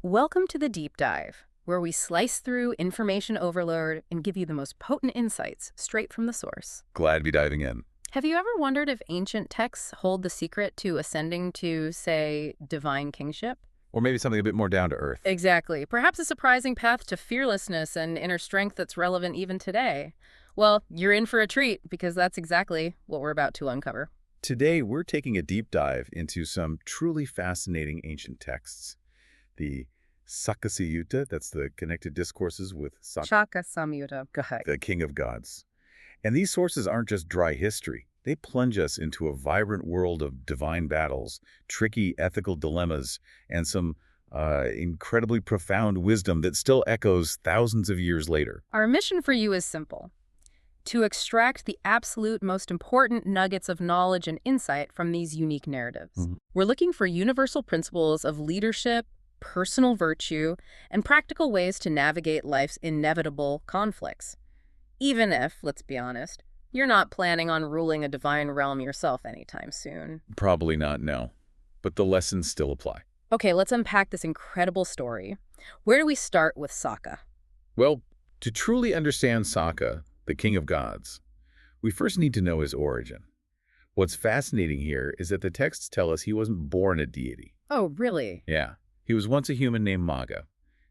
Welcome to the Deep Dive, where we slice through information overload and give you the most potent insights straight from the source. Glad to be diving in. Have you ever wondered if ancient texts hold the secret to ascending to, say, divine kingship? Or maybe something a bit more down to earth. Exactly. Perhaps a surprising path to fearlessness and inner strength that's relevant even today. Well, you're in for a treat, because that's exactly what we're about to uncover. Today, we're taking a deep dive into some truly fascinating ancient texts. The Sakka Saṃyutta, that's the connected discourses with Sakka Saṃyutta. Go ahead. the king of gods. And these sources aren't just dry history. They plunge us into a vibrant world of divine battles, tricky ethical dilemmas, and some incredibly profound wisdom that still echoes thousands of years later. Our mission for you is simple: to extract the absolute most important nuggets of knowledge and insight from these unique narratives. We're looking for universal principles of leadership, personal virtue, and practical ways to navigate life's inevitable conflicts. Even if, let's be honest, you're not planning on ruling a divine realm yourself anytime soon. Probably not, no. But the lessons still apply. Okay, let's unpack this incredible story. Where do we start with Sakka? Well, to truly understand Sakka, the king of gods, we first need to know his origin. What's fascinating here is that the texts tell us he wasn't born a deity. Oh, really? Yeah, he was once a human named Maga.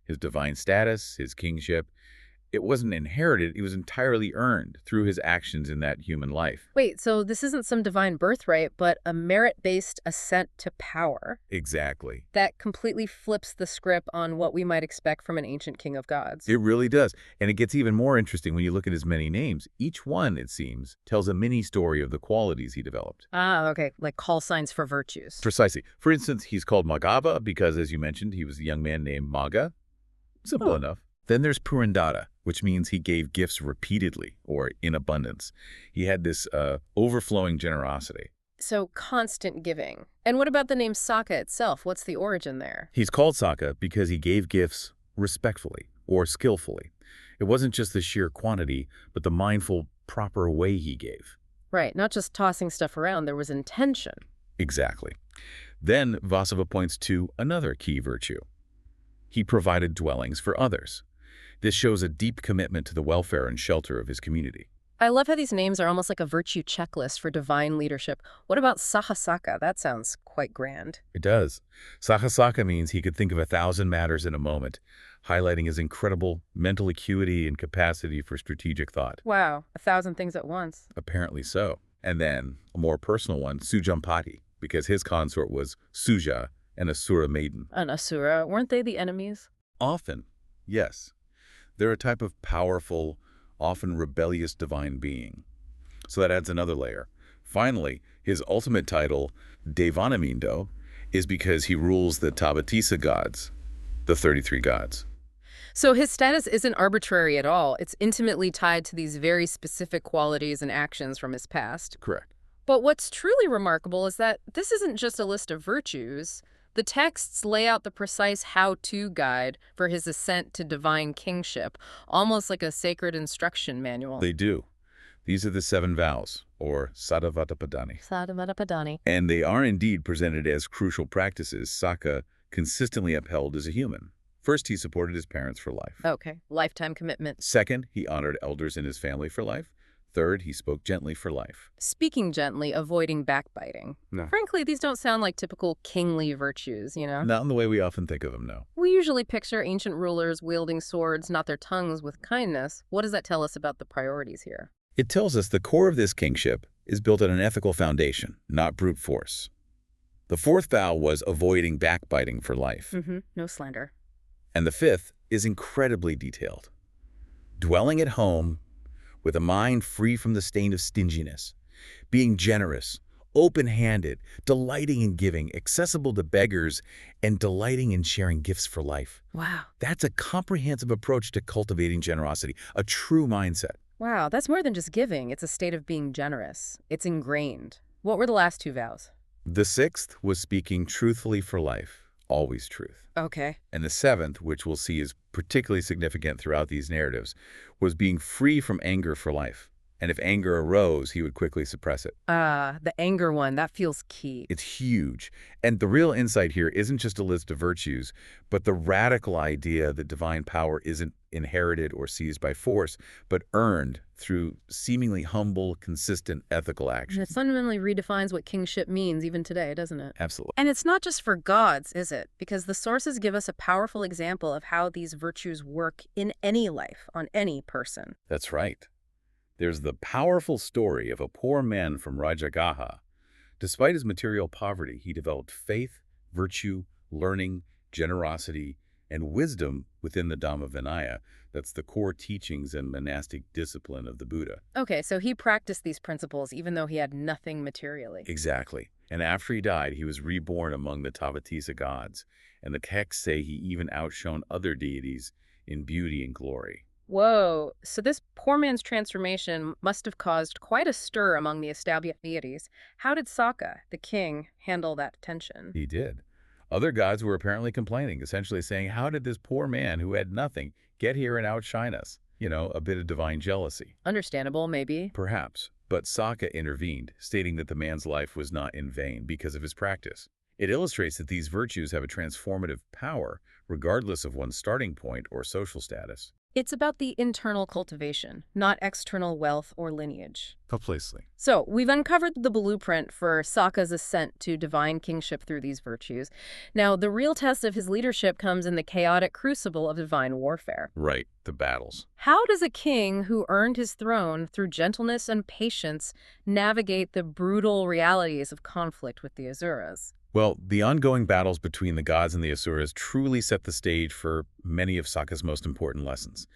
His divine status, his kingship, it wasn't inherited, it was entirely earned through his actions in that human life. Wait, so this isn't some divine birthright, but a merit-based ascent to power? Exactly. That completely flips the script on what we might expect from an ancient king of gods. It really does. And it gets even more interesting when you look at his many names. Each one, it seems, tells a mini story of the qualities he developed. Ah, okay, like call signs for virtues. Precisely. For instance, he's called Magava because, as you mentioned, he was a young man named Maga. Simple enough. Then there's Purandata, which means he gave gifts repeatedly or in abundance. He had this overflowing generosity. So constant giving. And what about the name Sakka itself? What's the origin there? He's called Sakka because he gave gifts respectfully or skillfully. It wasn't just the sheer quantity, but the mindful, proper way he gave. Right, not just tossing stuff around, there was intention. Exactly. Then Vasava points to another key virtue. He provided dwellings for others. This shows a deep commitment to the welfare and shelter of his community. I love how these names are almost like a virtue checklist for divine leadership. What about Sakka? That sounds quite grand. It does. Sakka means he could think of 1,000 matters in a moment, highlighting his incredible mental acuity and capacity for strategic thought. Wow, 1,000 things at once. Apparently so. And then, a more personal one, Sujampati, because his consort was Suja, an Asura maiden. An Asura, weren't they the enemies? Often, yes. They're a type of powerful, often rebellious divine being. So that adds another layer. Finally, his ultimate title, Devanamindo, is because he rules the Tavatisa gods, the 33 gods. So his status isn't arbitrary at all. It's intimately tied to these very specific qualities and actions from his past. Correct. But what's truly remarkable is that this isn't just a list of virtues. The texts lay out the precise how-to guide for his ascent to divine kingship, almost like a sacred instruction manual. They do. These are the 7 vows, or Sadavatapadani. Sadavatapadani. And they are indeed presented as crucial practices Sakka consistently upheld as a human. First, he supported his parents for life. Okay, lifetime commitment. Second, he honored elders in his family for life. Third, he spoke gently for life. Speaking gently, avoiding backbiting. No. Frankly, these don't sound like typical kingly virtues, you know? Not in the way we often think of them, no. We usually picture ancient rulers wielding swords, not their tongues, with kindness. What does that tell us about the priorities here? It tells us the core of this kingship is built on an ethical foundation, not brute force. The 4th vow was avoiding backbiting for life. No slander. And the 5th is incredibly detailed. Dwelling at home with a mind free from the stain of stinginess, being generous, open-handed, delighting in giving, accessible to beggars, and delighting in sharing gifts for life. Wow. That's a comprehensive approach to cultivating generosity, a true mindset. Wow, that's more than just giving. It's a state of being generous. It's ingrained. What were the last 2 vows? The 6th was speaking truthfully for life, always truth. Okay. And the 7th, which we'll see is particularly significant throughout these narratives, was being free from anger for life. And if anger arose, he would quickly suppress it. Ah, the anger one, that feels key. It's huge. And the real insight here isn't just a list of virtues, but the radical idea that divine power isn't inherited or seized by force, but earned through seemingly humble, consistent ethical And action. it fundamentally redefines what kingship means even today, doesn't it? Absolutely. And it's not just for gods, is it? Because the sources give us a powerful example of how these virtues work in any life, on any person. That's right. There's the powerful story of a poor man from Rajagaha. Despite his material poverty, he developed faith, virtue, learning, generosity, and wisdom within the Dhamma Vinaya. That's the core teachings and monastic discipline of the Buddha. Okay, so he practiced these principles even though he had nothing materially. Exactly. And after he died, he was reborn among the Tavatisa gods, and the texts say he even outshone other deities in beauty and glory. Whoa, so this poor man's transformation must have caused quite a stir among the established deities. How did Sakka, the king, handle that tension? He did. Other gods were apparently complaining, essentially saying, how did this poor man who had nothing get here and outshine us? You know, a bit of divine jealousy. Understandable, maybe. Perhaps, but Sakka intervened, stating that the man's life was not in vain because of his practice. It illustrates that these virtues have a transformative power, regardless of one's starting point or social status. It's about the internal cultivation, not external wealth or lineage. Completely. So, we've uncovered the blueprint for Sakka's ascent to divine kingship through these virtues. Now, the real test of his leadership comes in the chaotic crucible of divine warfare. Right, the battles. How does a king who earned his throne through gentleness and patience navigate the brutal realities of conflict with the Asuras? Well, the ongoing battles between the gods and the Asuras truly set the stage for many of Sakka's most important lessons.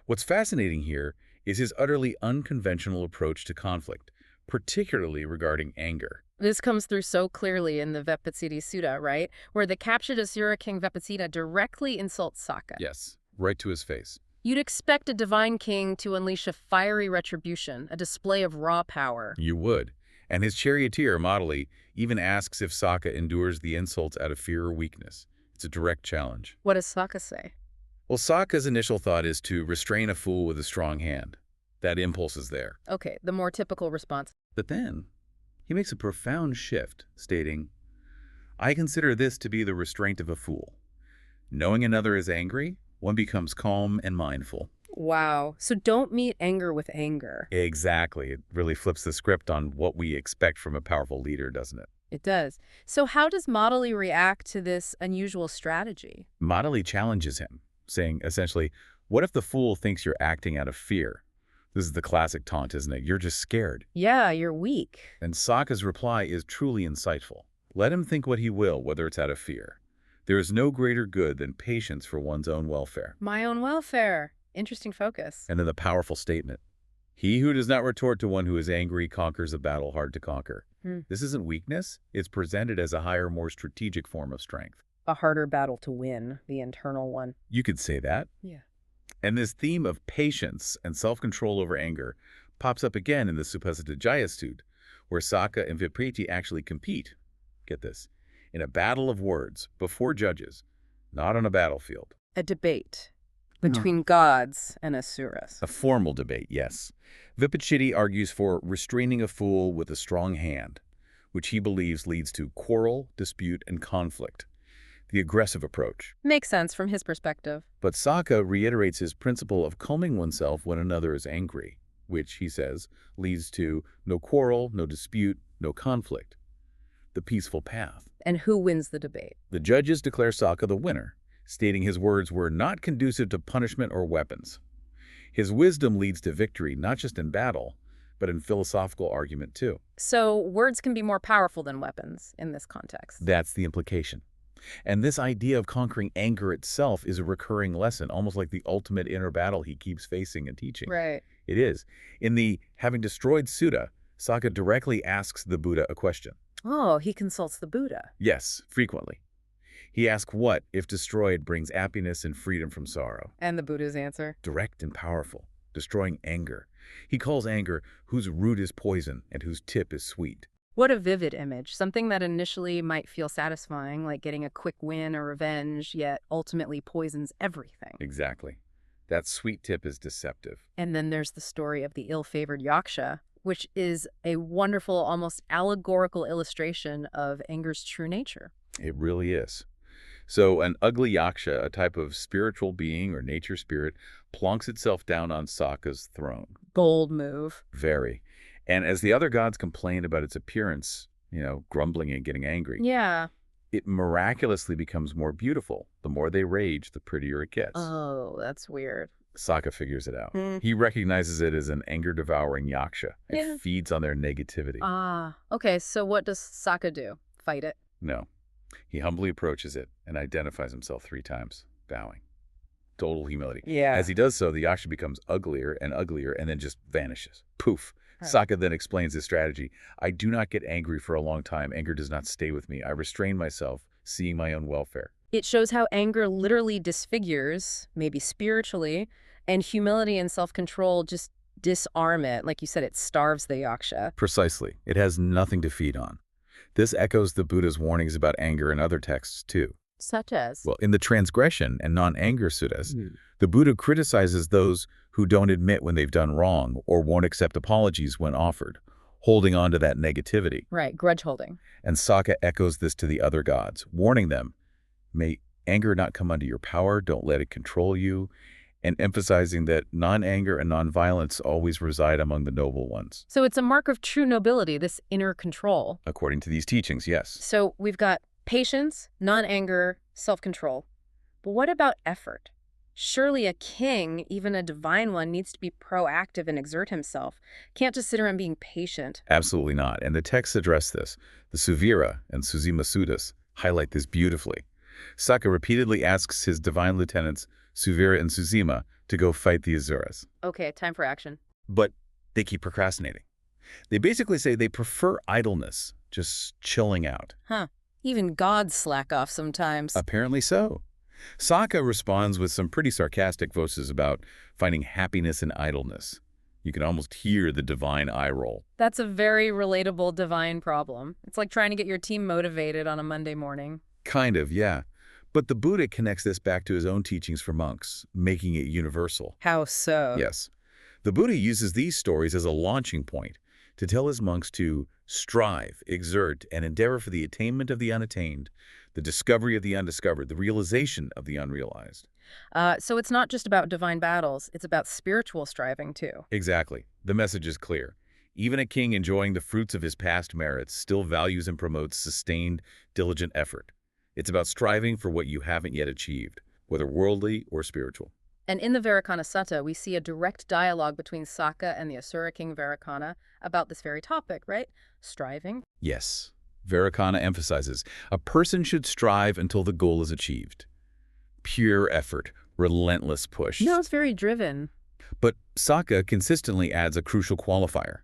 What's fascinating here is his utterly unconventional approach to conflict, particularly regarding anger. This comes through so clearly in the Veppacitti Sutta, right? Where the captured Asura king Veppacitta directly insults Sakka. Yes, right to his face. You'd expect a divine king to unleash a fiery retribution, a display of raw power. You would. And his charioteer, Modeli, even asks if Sakka endures the insults out of fear or weakness. It's a direct challenge. What does Sakka say? Well, Sakka's initial thought is to restrain a fool with a strong hand. That impulse is there. Okay, the more typical response. But then, he makes a profound shift, stating, I consider this to be the restraint of a fool. Knowing another is angry, one becomes calm and mindful. Wow. So don't meet anger with anger. Exactly. It really flips the script on what we expect from a powerful leader, doesn't it? It does. So how does Modeli react to this unusual strategy? Modeli challenges him, saying, essentially, what if the fool thinks you're acting out of fear? This is the classic taunt, isn't it? You're just scared. Yeah, you're weak. And Sakka's reply is truly insightful. Let him think what he will, whether it's out of fear. There is no greater good than patience for one's own welfare. My own welfare. Interesting focus. And then the powerful statement, he who does not retort to one who is angry conquers a battle hard to conquer. This isn't weakness. It's presented as a higher, more strategic form of strength. A harder battle to win, the internal one. You could say that. Yeah. And this theme of patience and self-control over anger pops up again in the Supasiddhaya Sutta, where Sakka and Vipriti actually compete, get this, in a battle of words before judges, not on a battlefield. A debate between gods and Asuras. A formal debate, yes. Vipacitti argues for restraining a fool with a strong hand, which he believes leads to quarrel, dispute, and conflict, the aggressive approach. Makes sense from his perspective. But Sakka reiterates his principle of calming oneself when another is angry, which, he says, leads to no quarrel, no dispute, no conflict. The peaceful path. And who wins the debate? The judges declare Sakka the winner, stating his words were not conducive to punishment or weapons. His wisdom leads to victory not just in battle, but in philosophical argument too. So words can be more powerful than weapons in this context. That's the implication. And this idea of conquering anger itself is a recurring lesson, almost like the ultimate inner battle he keeps facing and teaching. Right. It is. In the Having Destroyed Sutta, Sakka directly asks the Buddha a question. Oh, he consults the Buddha. Yes, frequently. He asks what, if destroyed, brings happiness and freedom from sorrow. And the Buddha's answer? Direct and powerful, destroying anger. He calls anger whose root is poison and whose tip is sweet. What a vivid image, something that initially might feel satisfying, like getting a quick win or revenge, yet ultimately poisons everything. Exactly. That sweet tip is deceptive. And then there's the story of the ill-favored yaksha, which is a wonderful, almost allegorical illustration of anger's true nature. It really is. So an ugly yaksha, a type of spiritual being or nature spirit, plonks itself down on Sakka's throne. Bold move. Very. And as the other gods complain about its appearance, grumbling and getting angry, Yeah. it miraculously becomes more beautiful. The more they rage, the prettier it gets. Oh, that's weird. Sakka figures it out. He recognizes it as an anger-devouring yaksha and feeds on their negativity. Okay, so what does Sakka do? Fight it? No. He humbly approaches it and identifies himself 3 times, bowing. Total humility. Yeah. As he does so, the yaksha becomes uglier and then just vanishes. Poof. Right. Sakka then explains his strategy. I do not get angry for a long time. Anger does not stay with me. I restrain myself, seeing my own welfare. It shows how anger literally disfigures, maybe spiritually, and humility and self-control just disarm it. Like you said, it starves the yaksha. Precisely. It has nothing to feed on. This echoes the Buddha's warnings about anger in other texts, too. Such as? Well, in the transgression and non-anger suttas, the Buddha criticizes those who don't admit when they've done wrong or won't accept apologies when offered, holding on to that negativity. Right, grudge holding. And Sakka echoes this to the other gods, warning them, may anger not come under your power, don't let it control you, and emphasizing that non-anger and non-violence always reside among the noble ones. So it's a mark of true nobility, this inner control. According to these teachings, yes. So we've got patience, non-anger, self-control. But what about effort? Surely a king, even a divine one, needs to be proactive and exert himself. Can't just sit around being patient. Absolutely not. And the texts address this. The Suvira and Suzima Suttas highlight this beautifully. Sakka repeatedly asks his divine lieutenants, Suvira and Suzima, to go fight the Asuras. Okay, time for action. But they keep procrastinating. They basically say they prefer idleness, just chilling out. Huh. Even gods slack off sometimes. Apparently so. Sakka responds with some pretty sarcastic voices about finding happiness in idleness. You can almost hear the divine eye roll. That's a very relatable divine problem. It's like trying to get your team motivated on a Monday morning. Kind of, yeah. But the Buddha connects this back to his own teachings for monks, making it universal. How so? Yes. The Buddha uses these stories as a launching point to tell his monks to strive, exert, and endeavor for the attainment of the unattained, the discovery of the undiscovered, the realization of the unrealized. So it's not just about divine battles, it's about spiritual striving too. Exactly. The message is clear. Even a king enjoying the fruits of his past merits still values and promotes sustained, diligent effort. It's about striving for what you haven't yet achieved, whether worldly or spiritual. And in the Vairocana Sutta, we see a direct dialogue between Sakka and the Asura king Vairocana about this very topic, right? Striving. Yes. Vairocana emphasizes, a person should strive until the goal is achieved. Pure effort, relentless push. No, it's very driven. But Sakka consistently adds a crucial qualifier.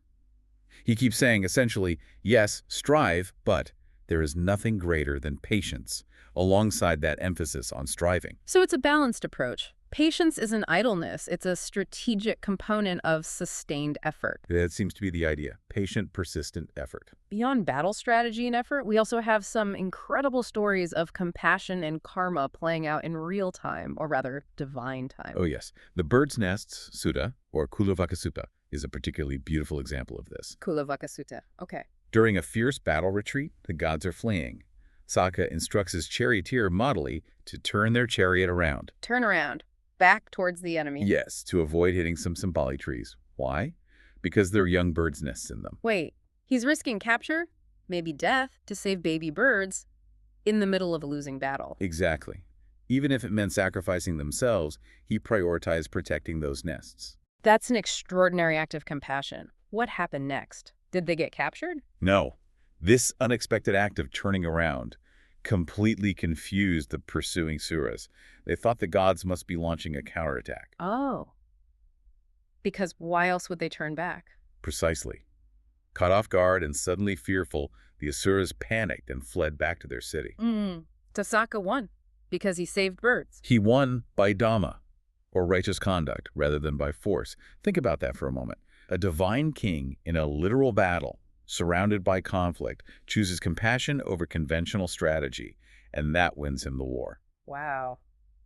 He keeps saying, essentially, yes, strive, but there is nothing greater than patience, alongside that emphasis on striving. So it's a balanced approach. Patience isn't idleness. It's a strategic component of sustained effort. That seems to be the idea. Patient, persistent effort. Beyond battle strategy and effort, we also have some incredible stories of compassion and karma playing out in real time, or rather, divine time. Oh yes. The Bird's Nests Sutta, or Kulavaka is a particularly beautiful example of this. Kulavaka Sutta. Okay. During a fierce battle retreat, the gods are fleeing. Sakka instructs his charioteer Modali to turn their chariot around. Turn around. Back towards the enemy. Yes, to avoid hitting some symbolic trees. Why? Because there are young birds' nests in them. Wait, he's risking capture, maybe death, to save baby birds in the middle of a losing battle. Exactly. Even if it meant sacrificing themselves, he prioritized protecting those nests. That's an extraordinary act of compassion. What happened next? Did they get captured? No. This unexpected act of turning around completely confused the pursuing Asuras. They thought the gods must be launching a counterattack. Oh. Because why else would they turn back? Precisely. Caught off guard and suddenly fearful, the Asuras panicked and fled back to their city. Sakka won because he saved birds. He won by Dhamma, or righteous conduct, rather than by force. Think about that for a moment. A divine king in a literal battle, surrounded by conflict, chooses compassion over conventional strategy, and that wins him the war. Wow.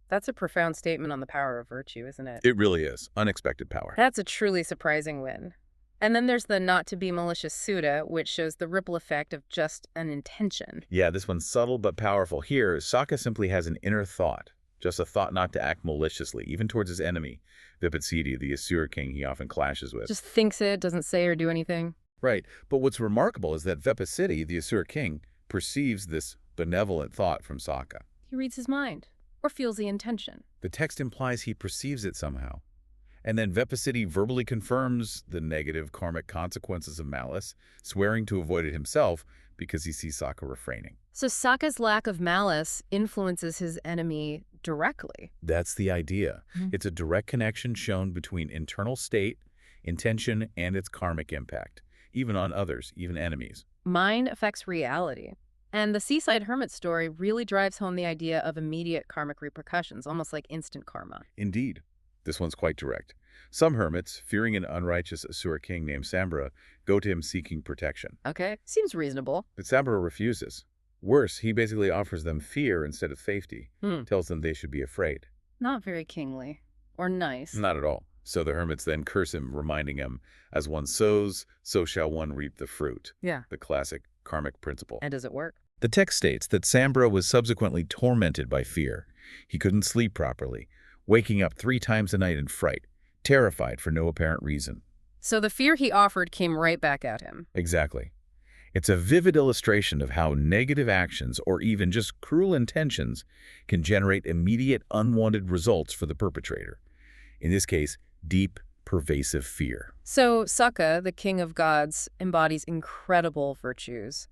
That's a profound statement on the power of virtue, isn't it? It really is. Unexpected power. That's a truly surprising win. And then there's the not to be malicious sutta, which shows the ripple effect of just an intention. Yeah, this one's subtle but powerful. Here, Sakka simply has an inner thought, just a thought not to act maliciously, even towards his enemy, Vipassiti, the Asura king he often clashes with. Just thinks it, doesn't say or do anything. Right, but what's remarkable is that Vipassiti, the Asura king, perceives this benevolent thought from Sakka. He reads his mind, or feels the intention. The text implies he perceives it somehow. And then Vipassiti verbally confirms the negative karmic consequences of malice, swearing to avoid it himself because he sees Sakka refraining. So Sakka's lack of malice influences his enemy directly. That's the idea. It's a direct connection shown between internal state, intention, and its karmic impact, even on others, even enemies. Mind affects reality. And the seaside hermit story really drives home the idea of immediate karmic repercussions, almost like instant karma. Indeed. This one's quite direct. Some hermits, fearing an unrighteous Asura king named Sambara, go to him seeking protection. Okay, seems reasonable. But Sambara refuses. Worse, he basically offers them fear instead of safety, tells them they should be afraid. Not very kingly. Or nice. Not at all. So the hermits then curse him, reminding him, as one sows, so shall one reap the fruit. Yeah. The classic karmic principle. And does it work? The text states that Sambara was subsequently tormented by fear. He couldn't sleep properly, waking up 3 times a night in fright, terrified for no apparent reason. So the fear he offered came right back at him. Exactly. It's a vivid illustration of how negative actions, or even just cruel intentions, can generate immediate unwanted results for the perpetrator. In this case, deep, pervasive fear. So Sakka, the king of gods, embodies incredible virtues.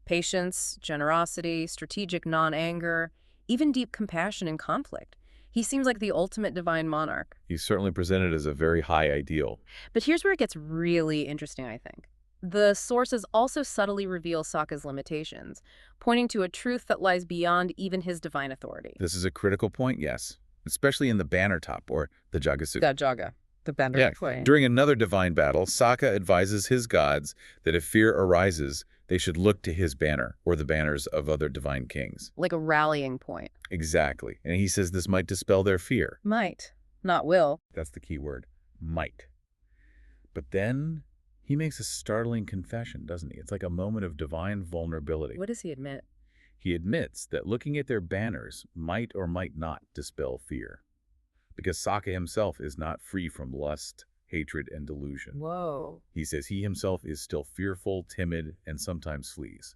Patience, generosity, strategic non-anger, even deep compassion in conflict. He seems like the ultimate divine monarch. He's certainly presented as a very high ideal. But here's where it gets really interesting, I think. The sources also subtly reveal Sakka's limitations, pointing to a truth that lies beyond even his divine authority. This is a critical point, yes, especially in the banner top, or the Jagasutta. The Jaga, the banner. Yeah. During another divine battle, Sakka advises his gods that if fear arises, they should look to his banner, or the banners of other divine kings. Like a rallying point. Exactly. And he says this might dispel their fear. Might, not will. That's the key word, might. But then he makes a startling confession, doesn't he? It's like a moment of divine vulnerability. What does he admit? He admits that looking at their banners might or might not dispel fear, because Sakka himself is not free from lust, hatred, and delusion. Whoa. He says he himself is still fearful, timid, and sometimes flees.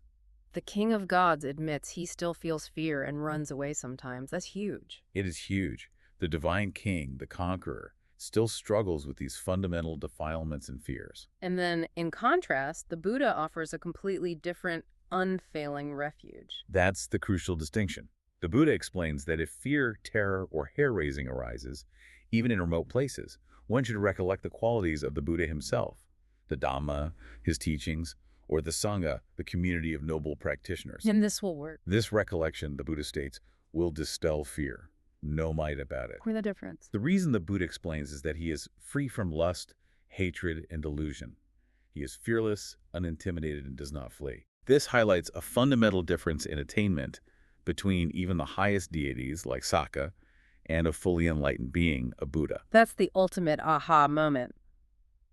The king of gods admits he still feels fear and runs away sometimes. That's huge. It is huge. The divine king, the conqueror, still struggles with these fundamental defilements and fears. And then, in contrast, the Buddha offers a completely different, unfailing refuge. That's the crucial distinction. The Buddha explains that if fear, terror, or hair-raising arises, even in remote places, one should recollect the qualities of the Buddha himself, the Dhamma, his teachings, or the Sangha, the community of noble practitioners. And this will work. This recollection, the Buddha states, will dispel fear. No might about it. What's the difference? The reason the Buddha explains is that he is free from lust, hatred, and delusion. He is fearless, unintimidated, and does not flee. This highlights a fundamental difference in attainment between even the highest deities, like Sakka, and a fully enlightened being, a Buddha. That's the ultimate aha moment.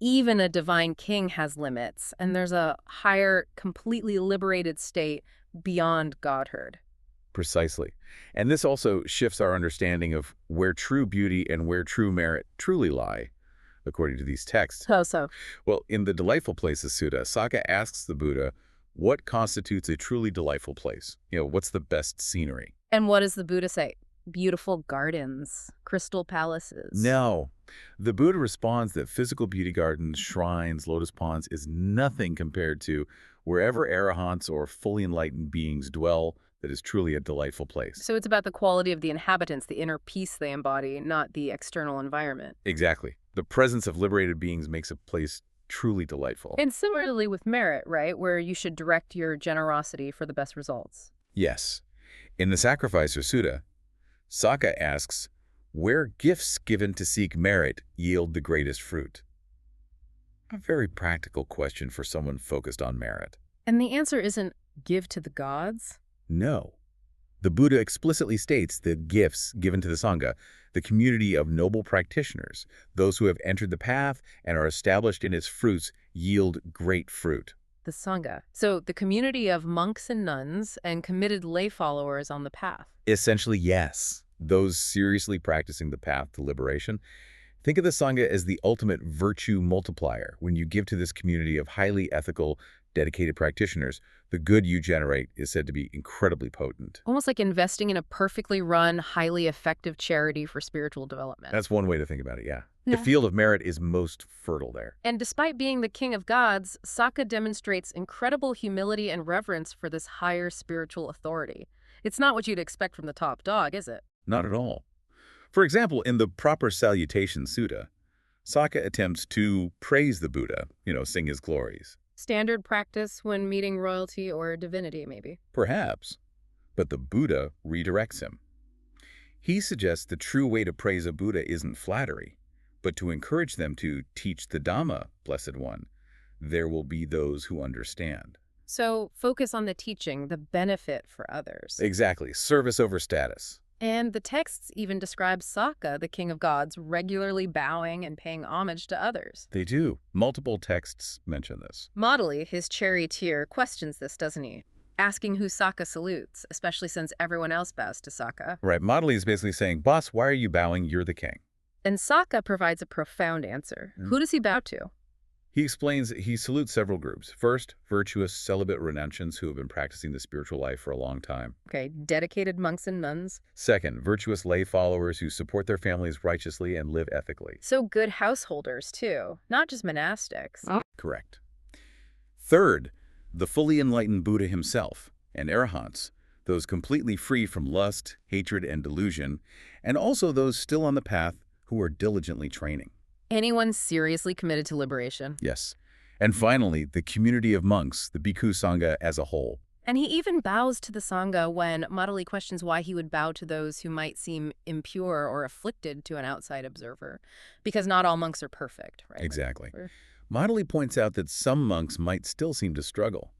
Even a divine king has limits, and there's a higher, completely liberated state beyond godhood. Precisely. And this also shifts our understanding of where true beauty and where true merit truly lie, according to these texts. So. Well, in the Delightful Places Sutta, Sakka asks the Buddha, what constitutes a truly delightful place? What's the best scenery? And what does the Buddha say? Beautiful gardens, crystal palaces. No. The Buddha responds that physical beauty gardens, shrines, lotus ponds is nothing compared to wherever arahants or fully enlightened beings dwell that is truly a delightful place. So it's about the quality of the inhabitants, the inner peace they embody, not the external environment. Exactly. The presence of liberated beings makes a place truly delightful. And similarly with merit, right, where you should direct your generosity for the best results. Yes. In the Sacrificer Sutta, Sakka asks, where gifts given to seek merit yield the greatest fruit? A very practical question for someone focused on merit. And the answer isn't give to the gods? No. The Buddha explicitly states the gifts given to the Sangha, the community of noble practitioners, those who have entered the path and are established in its fruits, yield great fruit. The Sangha. So the community of monks and nuns and committed lay followers on the path. Essentially, yes. Those seriously practicing the path to liberation. Think of the Sangha as the ultimate virtue multiplier. When you give to this community of highly ethical, dedicated practitioners, the good you generate is said to be incredibly potent. Almost like investing in a perfectly run, highly effective charity for spiritual development. That's one way to think about it, yeah. Yeah. The field of merit is most fertile there. And despite being the king of gods, Sakka demonstrates incredible humility and reverence for this higher spiritual authority. It's not what you'd expect from the top dog, is it? Not at all. For example, in the Proper Salutation Sutta, Sakka attempts to praise the Buddha, sing his glories. Standard practice when meeting royalty or divinity, maybe. Perhaps. But the Buddha redirects him. He suggests the true way to praise a Buddha isn't flattery, but to encourage them to teach the Dhamma, Blessed One. There will be those who understand. So focus on the teaching, the benefit for others. Exactly. Service over status. And the texts even describe Sakka, the king of gods, regularly bowing and paying homage to others. They do. Multiple texts mention this. Modely, his charioteer, questions this, doesn't he? Asking who Sakka salutes, especially since everyone else bows to Sakka. Right. Modely is basically saying, boss, why are you bowing? You're the king. And Sakka provides a profound answer. Who does he bow to? He explains he salutes several groups. First, virtuous celibate renunciants who have been practicing the spiritual life for a long time. Okay, dedicated monks and nuns. Second, virtuous lay followers who support their families righteously and live ethically. So good householders, too, not just monastics. Correct. Third, the fully enlightened Buddha himself, and arahants, those completely free from lust, hatred, and delusion, and also those still on the path who are diligently training. Anyone seriously committed to liberation. Yes. And finally, the community of monks, the Bhikkhu Sangha as a whole. And he even bows to the Sangha when Modely questions why he would bow to those who might seem impure or afflicted to an outside observer. Because not all monks are perfect, right? Exactly. Modely points out that some monks might still seem to struggle.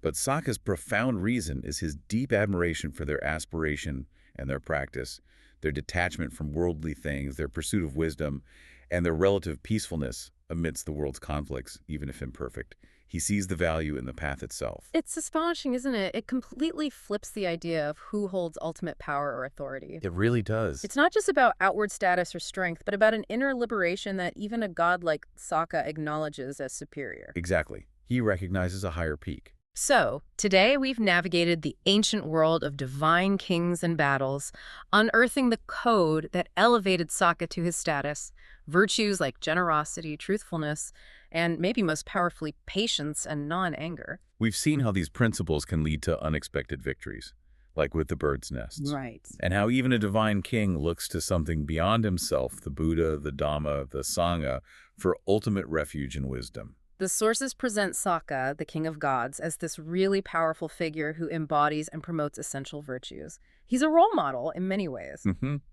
But Sakka's profound reason is his deep admiration for their aspiration and their practice, their detachment from worldly things, their pursuit of wisdom, and their relative peacefulness amidst the world's conflicts, even if imperfect. He sees the value in the path itself. It's astonishing, isn't it? It completely flips the idea of who holds ultimate power or authority. It really does. It's not just about outward status or strength, but about an inner liberation that even a god like Sakka acknowledges as superior. Exactly. He recognizes a higher peak. So, today we've navigated the ancient world of divine kings and battles, unearthing the code that elevated Sakka to his status, virtues like generosity, truthfulness, and maybe most powerfully, patience and non-anger. We've seen how these principles can lead to unexpected victories, like with the bird's nests. Right. And how even a divine king looks to something beyond himself, the Buddha, the Dhamma, the Sangha, for ultimate refuge and wisdom. The sources present Sakka, the king of gods, as this really powerful figure who embodies and promotes essential virtues. He's a role model in many ways.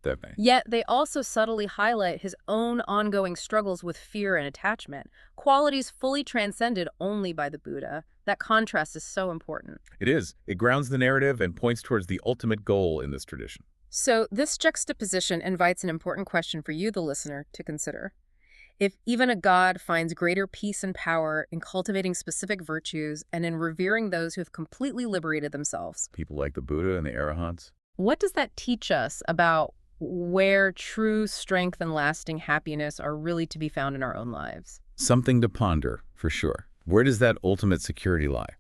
Definitely. Yet they also subtly highlight his own ongoing struggles with fear and attachment, qualities fully transcended only by the Buddha. That contrast is so important. It is. It grounds the narrative and points towards the ultimate goal in this tradition. So this juxtaposition invites an important question for you, the listener, to consider. If even a god finds greater peace and power in cultivating specific virtues and in revering those who have completely liberated themselves, People like the Buddha and the arahants. what does that teach us about where true strength and lasting happiness are really to be found in our own lives? Something to ponder, for sure. Where does that ultimate security lie?